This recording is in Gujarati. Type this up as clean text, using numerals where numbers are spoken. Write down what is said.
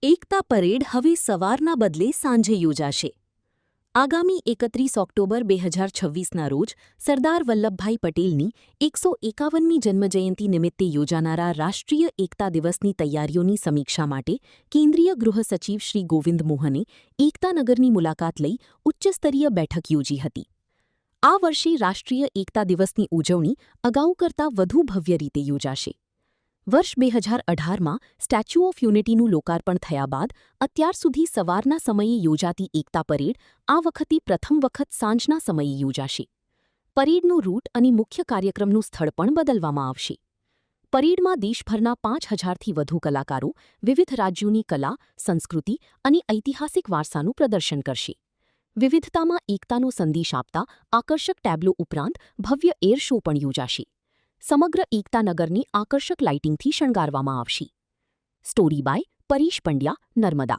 એકતા પરેડ હવે સવારના બદલે સાંજે યોજાશે. આગામી 31 ઓક્ટોબર 2026ના રોજ સરદાર વલ્લભભાઈ પટેલની 151મી જન્મજયંતિ નિમિત્તે યોજાનારા રાષ્ટ્રીય એકતા દિવસની તૈયારીઓની સમીક્ષા માટે કેન્દ્રીય ગૃહ સચિવ શ્રી ગોવિંદ મોહને એકતાનગરની મુલાકાત લઈ ઉચ્ચસ્તરીય બેઠક યોજી હતી. આ વર્ષે રાષ્ટ્રીય એકતા દિવસની ઉજવણી અગાઉ કરતાં વધુ ભવ્ય રીતે યોજાશે. વર્ષ 2018માં સ્ટેચ્યુ ઓફ યુનિટીનું લોકાર્પણ થયા બાદ અત્યાર સુધી સવારના સમયે યોજાતી એકતા પરેડ આ વખતે પ્રથમ વખત સાંજના સમયે યોજાશે. પરેડનું રૂટ અને મુખ્ય કાર્યક્રમનું સ્થળ પણ બદલવામાં આવશે. પરેડમાં દેશભરના 5000થી વધુ કલાકારો વિવિધ રાજ્યોની કલા, સંસ્કૃતિ અને ઐતિહાસિક વારસાનું પ્રદર્શન કરશે. વિવિધતામાં એકતાનો સંદેશ આપતા આકર્ષક ટેબ્લો ઉપરાંત ભવ્ય એર શો પણ યોજાશે. સમગ્ર એકતાનગરને આકર્ષક લાઇટિંગથી શણગારવામાં આવશે. Story by Paresh Pandya, Narmada.